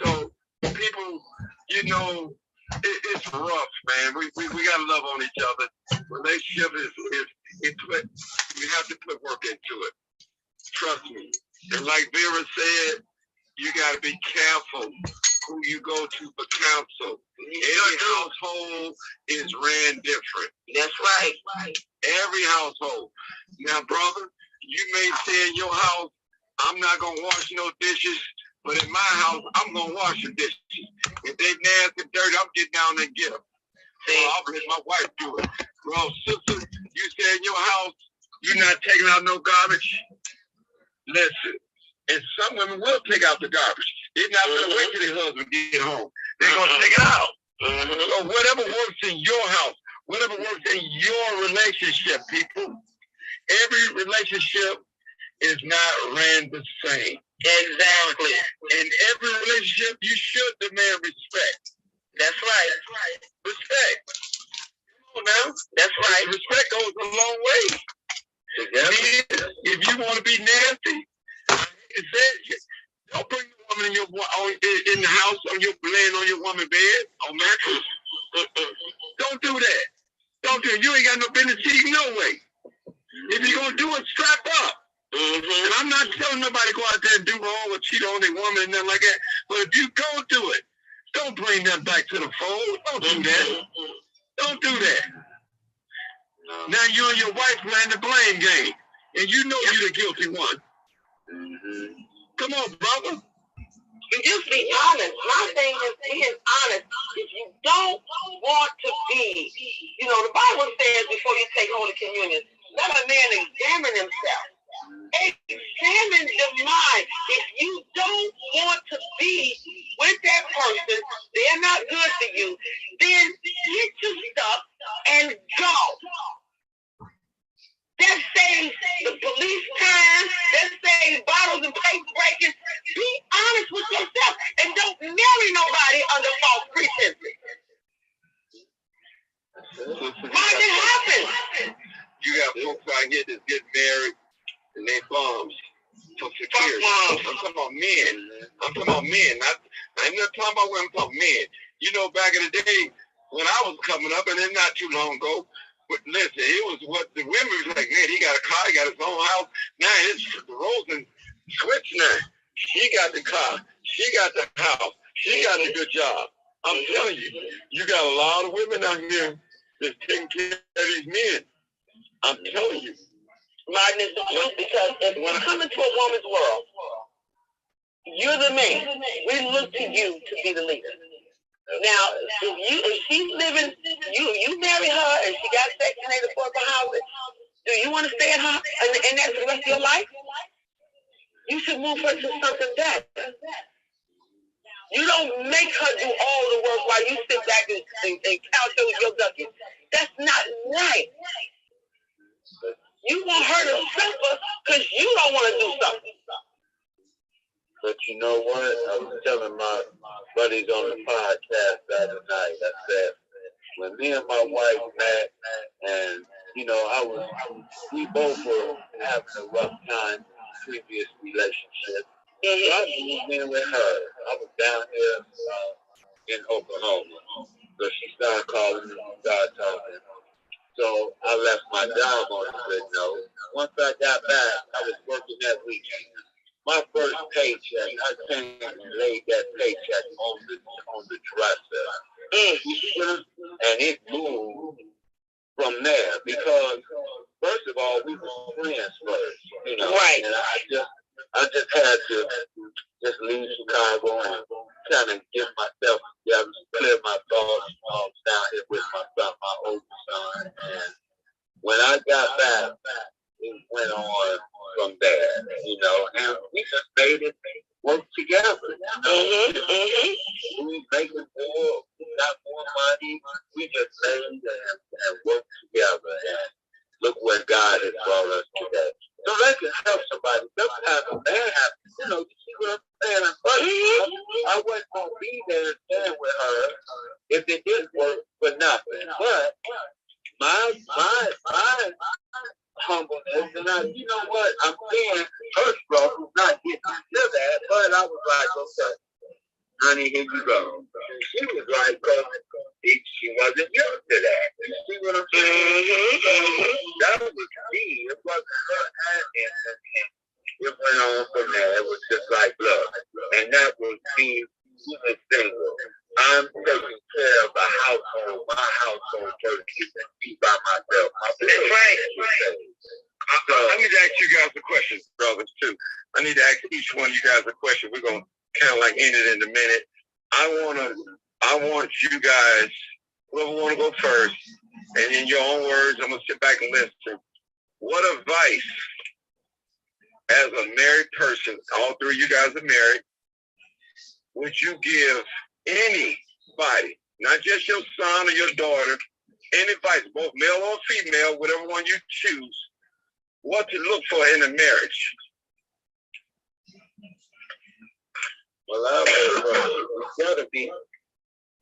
So people, you know, it's rough, man. We got to love on each other. Relationship you have to put work into it. Trust me. And like Vera said, you got to be careful who you go to for counsel. Every household is ran different. That's right. Every household. Now, brother, you may say in your house, I'm not going to wash no dishes, but in my house, I'm going to wash the dishes. If they nasty and dirty, I'm getting down there and get them. So I'll let my wife do it. Well, sister, you say in your house, you're not taking out no garbage. Listen, and some women will take out the garbage. They're not going to wait till their husband get home. They're going to take it out. So whatever works in your house, whatever works in your relationship, people, every relationship is not ran the same. Exactly. In every relationship, you should demand respect. That's right. Respect. Come on now. That's right. Respect goes a long way. If you want to be nasty, don't bring the woman in the house laying on your woman bed on mattress. Don't do that. Don't do it. You ain't got no business cheating no way. If you're gonna do it, strap up. And I'm not telling nobody to go out there and do wrong or cheat on their woman and nothing like that. But if you go do it, don't bring them back to the fold. Don't do that. Don't do that. Now you and your wife playing the blame game, and you know you're the guilty one. Come on, brother. You just be honest. My thing is being honest. If you don't want to be, you know, the Bible says before you take Holy Communion, let a man examine himself. Examine the mind. If you don't want to be with that person, they're not good to you, then get your stuff and go. That saves the police time. That saves bottles and plate breaking. Be honest with yourself and don't marry nobody under false pretenses. Why did it happen? You got folks out here that get married and they bums for security. I'm talking about men. I'm talking about men. I'm not talking about women. I'm talking about men. You know, back in the day when I was coming up, and it's not too long ago. But listen, it was what the women was like, man, he got a car, he got his own house. Now it's the roles and switch now. She got the car, she got the house, she got a good job. I'm telling you, you got a lot of women out here that's taking care of these men. I'm telling you. Martin, is the truth, because if we come into a woman's world, you're the man. We look to you to be the leader. Now, if she's living, you marry her and she got Section 8 affordable housing, do you want to stay at her and that's the rest of your life? You should move her to something better. You don't make her do all the work while you sit back and count your ducats. That's not right. You want her to suffer because you don't want to do something. But you know what? I was telling my buddies on the podcast the other night, I said, when me and my wife met, and, you know, we both were having a rough time in previous relationships. So I moved in with her. I was down here in Oklahoma. So she started calling me, started talking. So I left my job on a good note. Once I got back, I was working that weekend. My first paycheck, I came and laid that paycheck on the dresser. And it moved from there because, first of all, we were friends first, you know. Right. And I just had to just leave Chicago and kind of get myself together, clear my thoughts down here with my son, my oldest son. And when I got back, it went on from there, you know, and we just made it work together. We making more, we got more money, we just made it and worked together, and look where God has brought us today. So that can help somebody. Sometimes a man has, you know, you see what I'm saying? I wasn't going to be there and stand with her if it didn't work for nothing. But my humbleness, and you know what, I'm saying her struggle, not getting to that, but I was like, okay, honey, here you go. She was like, she wasn't used to that. You see what I'm saying? That was me. It wasn't her acting. It went on from there. It was just like, look, and that was me, even single. I'm taking care of the household, my household first, and be by myself. That's right. I need to ask you guys a question, brothers, too. I need to ask each one of you guys a question. We're going to kind of like end it in a minute. I want you guys, whoever want to go first, and in your own words, I'm going to sit back and listen. What advice, as a married person, all three of you guys are married, would you give anybody, not just your son or your daughter, any advice, both male or female, whatever one you choose, what to look for in a marriage? Well, it's got to be,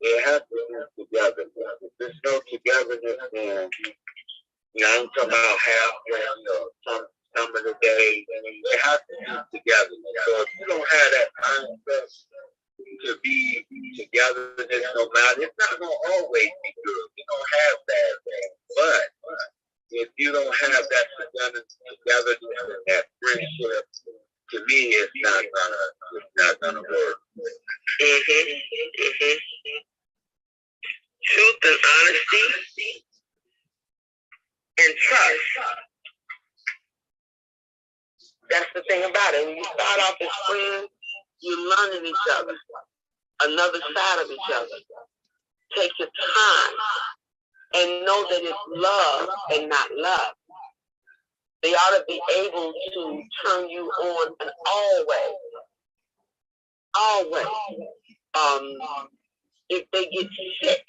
it has to be together. If there's no togetherness, then, you know, I'm talking about halfway or some of the days, it has to be together. So if you don't have that mindset to be togetherness, no matter, it's not going to always be good. You don't have that. But if you don't have that togetherness and that friendship, to me, it's not gonna work. Truth and honesty and trust. That's the thing about it. When you start off as friends, you're learning each other, another side of each other. Take your time and know that it's love and not love. They ought to be able to turn you on and always if they get sick,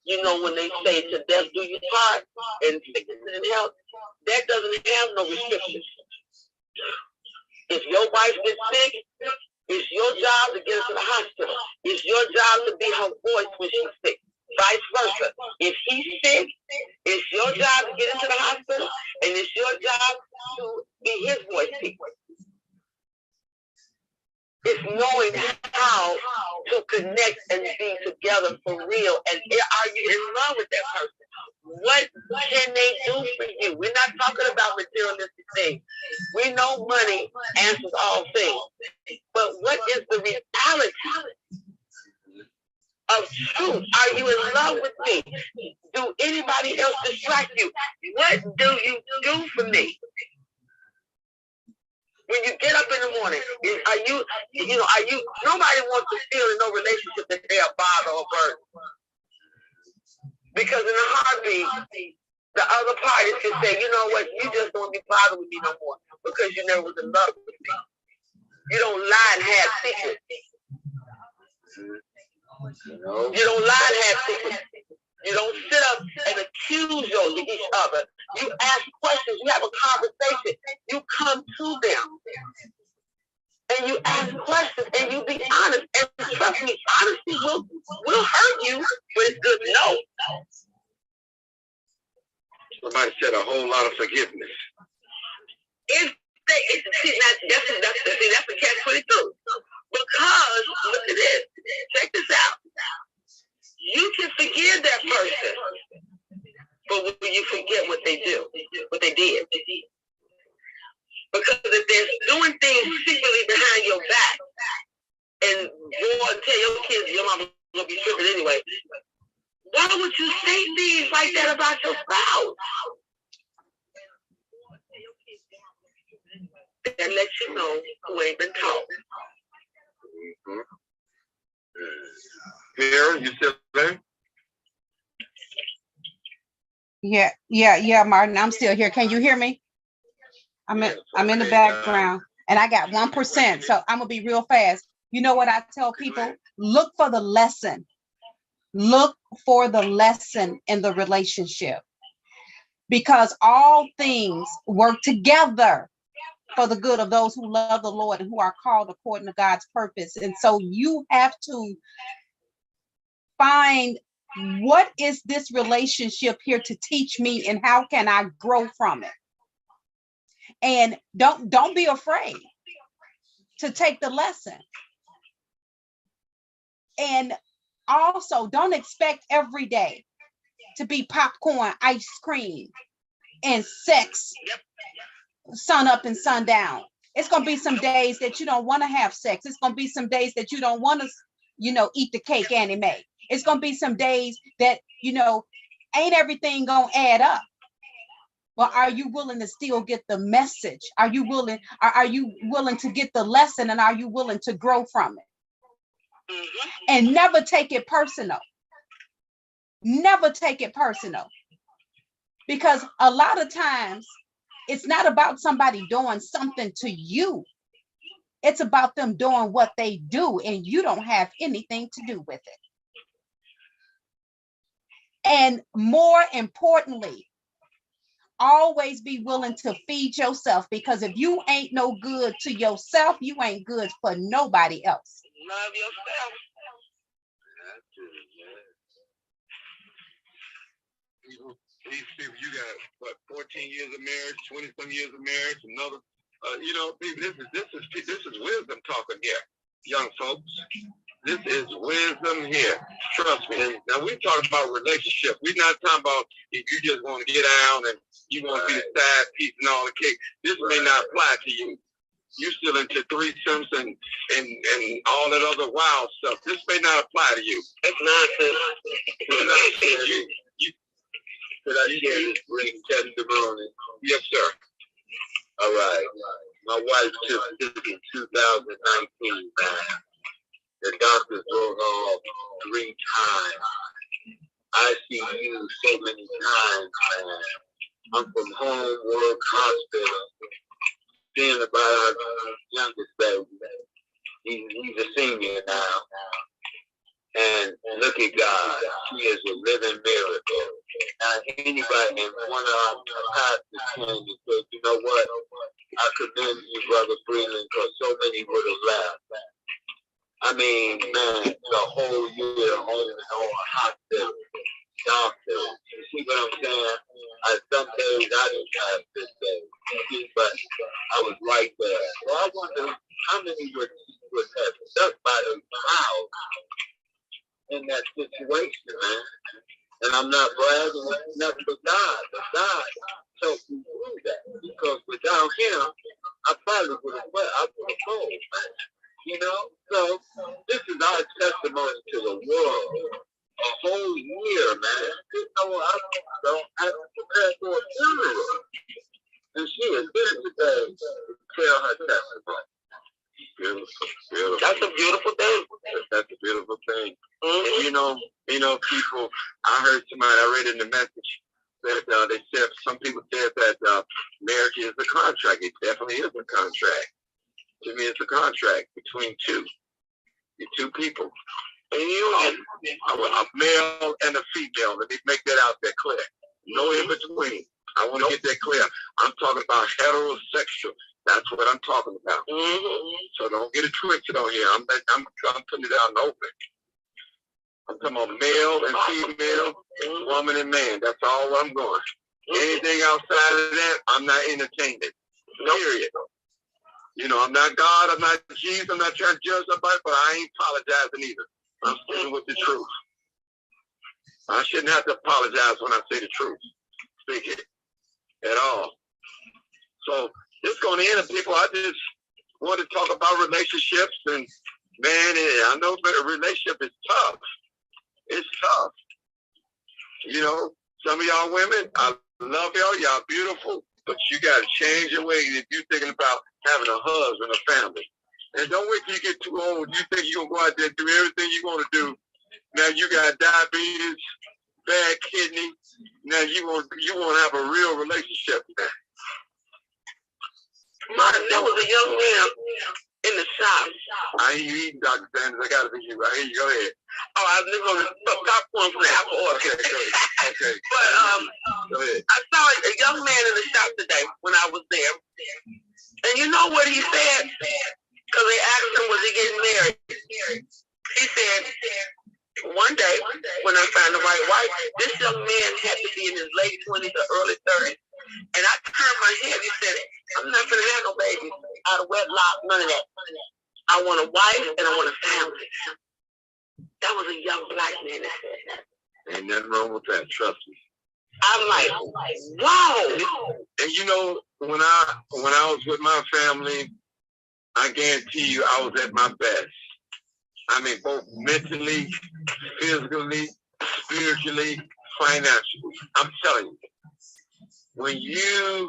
you know, when they say to death do you part and sickness and health, that doesn't have no restrictions. If your wife gets sick, it's your job to get her to the hospital. It's your job to be her voice when she's sick. Vice versa. If he's sick, it's your job to get him to the hospital, and it's your job to be his voice. It's knowing how to connect and be together for real. And are you in love with that person? What can they do for you? We're not talking about materialistic things. We know money answers all things. But what is the reality of truth? Are you in love with me? Do anybody else distract you? What do you do for me? When you get up in the morning, nobody wants to feel in no relationship that they are bother or burden. Because in a heartbeat, the other party can say, you know what, you just don't be bothered with me no more because you never was in love with me. You don't lie and have secrets. You don't lie and have secrets. You don't sit up and accuse each other. You ask questions. You have a conversation. You come to them. And you ask questions and you be honest. And trust me, honesty will hurt you, but it's good to know. Somebody said a whole lot of forgiveness. That's a catch-22. Because, look at this. Check this out. You can forgive that person, but will you forget what they do, what they did? Because if they're doing things secretly behind your back, and go and tell your kids your mama's gonna be tripping anyway, why would you say things like that about your spouse? That lets you know who ain't been taught. Here, you still there? Yeah, Martin, I'm still here. Can you hear me? I'm in the background and I got 1%. So I'm gonna be real fast. You know what I tell people? Look for the lesson. Look for the lesson in the relationship, because all things work together for the good of those who love the Lord and who are called according to God's purpose. And so you have to find, what is this relationship here to teach me and how can I grow from it? And don't be afraid to take the lesson. And also don't expect every day to be popcorn, ice cream, and sex, sun up and sun down. It's going to be some days that you don't want to have sex. It's going to be some days that you don't want to, eat the cake Annie made. It's going to be some days that, ain't everything going to add up. But are you willing to still get the message? Are you willing to get the lesson, and are you willing to grow from it? And never take it personal. Never take it personal. Because a lot of times it's not about somebody doing something to you. It's about them doing what they do, and you don't have anything to do with it. And more importantly, always be willing to feed yourself, because if you ain't no good to yourself, you ain't good for nobody else. Love yourself. These people, you got what, 14 years of marriage, 20-some years of marriage, another. This is wisdom talking here, young folks. This is wisdom here. Trust me. And now we're talking about relationship. We're not talking about if you just want to get out and you want to be the side piece and all the cake. This may not apply to you. You're still into threesomes and all that other wild stuff. This may not apply to you. It's nonsense. Could I share this brief testimony? Yes, sir. All right. My wife just sick in 2019. The doctors wrote off 3 times. ICU so many times. I'm from home, work, hospital. Seeing about our youngest baby. He's a senior now. and one of our pastors came and said, you know what? I commend you, Brother Freeland, because so many would have left. I mean, man, the whole year home and hospital, doctor. You see what I'm saying? Some days I didn't have this day, but I was right there. So I wonder how many would have stuck by the crowd in that situation, man. And I'm not bragging, it's nothing but God. But God helped me through that. Because without him, I probably would have told, man. You know? So this is our testimony to the world. A whole year, man. You know, I prepared for a funeral. And she is here today to tell her testimony. Beautiful, beautiful. That's a beautiful thing. That's a beautiful thing. Mm-hmm. And you know, people, I heard somebody, I read in the message that they said, some people said that marriage is a contract. It definitely is a contract. To me, it's a contract between two people. And a male and a female. Let me make that out there clear. No in between. I want to get that clear. I'm talking about heterosexual. That's what I'm talking about. Mm-hmm. So don't get it twisted on here. I'm putting it out in the open. I'm talking about male and female, woman and man. That's all I'm going. Anything outside of that, I'm not entertaining. Period. You know, I'm not God. I'm not Jesus. I'm not trying to judge somebody, but I ain't apologizing either. I'm sticking with the truth. I shouldn't have to apologize when I say the truth. Speak it at all. So this is going to end, people. I just want to talk about relationships, and man, I know a relationship is tough. It's tough. You know, some of y'all women, I love y'all. Y'all beautiful, but you got to change your ways if you're thinking about having a husband, a family. And don't wait till you get too old. You think you're going to go out there and do everything you want to do. Now you got diabetes, bad kidney. Now you want to have a real relationship. Martin, there was a young man in the shop. I hear you eating, Dr. Sanders. I got to be you. I hear you. Go ahead. Oh, I was going to popcorn from the apple order. Okay, good. Okay. But go ahead. I saw a young man in the shop today when I was there. And you know what he said? Because they asked him, was he getting married? He said, one day, when I find the right wife, this young man had to be in his late 20s or early 30s. And I turned my head. He said, I'm not going to have no baby out of wedlock, none of that. I want a wife and I want a family. That was a young black man that said that. Ain't nothing wrong with that, trust me. I'm like, wow. And you know, when I was with my family, I guarantee you I was at my best. I mean, both mentally, physically, spiritually, financially. I'm telling you. When the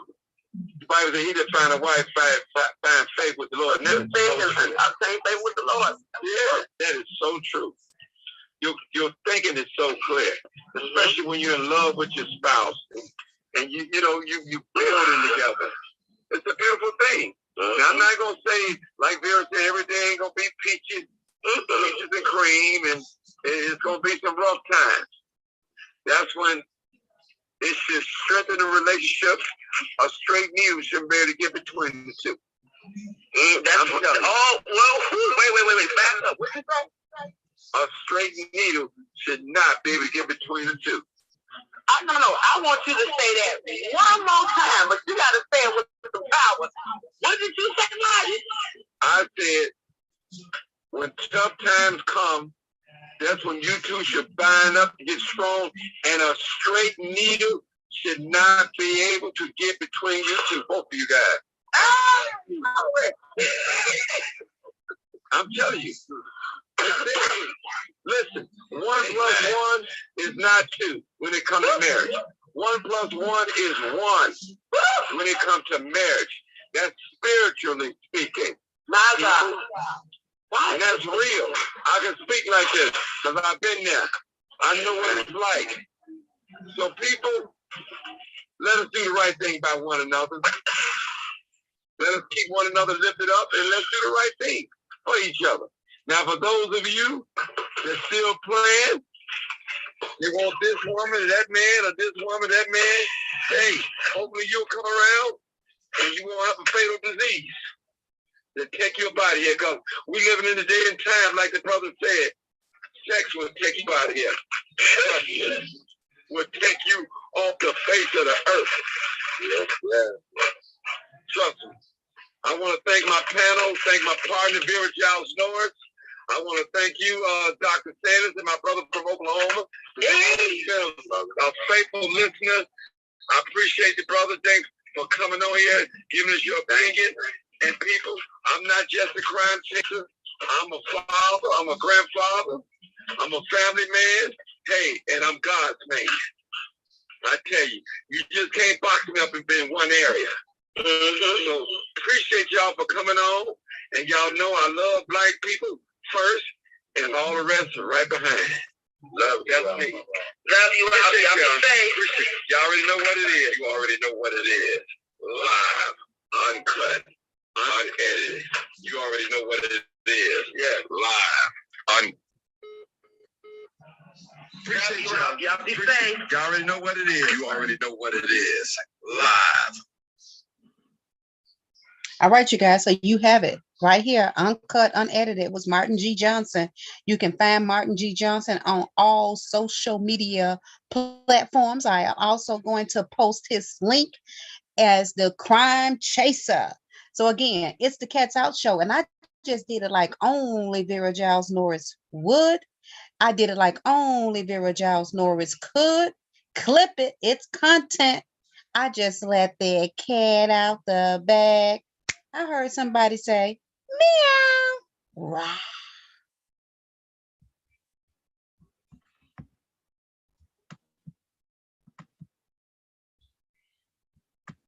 Bible says he that find a wife find faith with the Lord. And that's I say faith with the Lord. Yeah, that is so true. Your thinking is so clear, especially when you're in love with your spouse and you building together. It's a beautiful thing. Now, I'm not gonna say like Vera said, everything ain't gonna be peaches and cream, and it's gonna be some rough times. That's when it should strengthen the relationship. A straight needle shouldn't be able to get between the two. That's what. Oh, well, wait. Back up. What you say? A straight needle should not be able to get between the two. No. I want you to say that one more time, but you got to say it with some power. What did you say, Marty? I said, when tough times come, that's when you two should bind up to get strong, and a straight needle should not be able to get between you two, both of you guys. I'm telling you. Listen, 1 plus 1 is not 2 when it comes to marriage. 1 plus 1 is 1 when it comes to marriage. That's spiritually speaking. My God. And that's real. I can speak like this because I've been there. I know what it's like. So people, let us do the right thing by one another. Let us keep one another lifted up, and let's do the right thing for each other. Now, for those of you that still playing, you want this woman, that man, or this woman, that man, Hey, hopefully you'll come around and you won't have a fatal disease that take you up out of here. Because we living in the day and time, like the brother said, sex will take you out of here. Will take you off the face of the earth. Yeah. Trust me. I want to thank my panel, thank my partner, Vera Giles Norris. I want to thank you, Dr. Sanders, and my brother from Oklahoma. A faithful listener. I appreciate the brother. Thanks for coming on here, giving us your opinion. And people, I'm not just a crime chaser. I'm a father. I'm a grandfather. I'm a family man. Hey, and I'm God's man. I tell you, you just can't box me up and be in one area. So appreciate y'all for coming on. And y'all know I love black people first, and all the rest are right behind. Love, that's me. Love you, I'll be safe. Y'all already know what it is. You already know what it is. Live, uncut, unedited. You already know what it is. Yeah, live, Appreciate y'all. Y'all be safe. Y'all already know what it is. You already know what it is. Live. All right, you guys. So you have it right here. Uncut, unedited was Martin G. Johnson. You can find Martin G. Johnson on all social media platforms. I am also going to post his link as the crime chaser. So again, it's the Cats Out Show. And I just did it like only Vera Giles Norris would. I did it like only Vera Giles Norris could. Clip it. It's content. I just let that cat out the bag. I heard somebody say, meow. Right.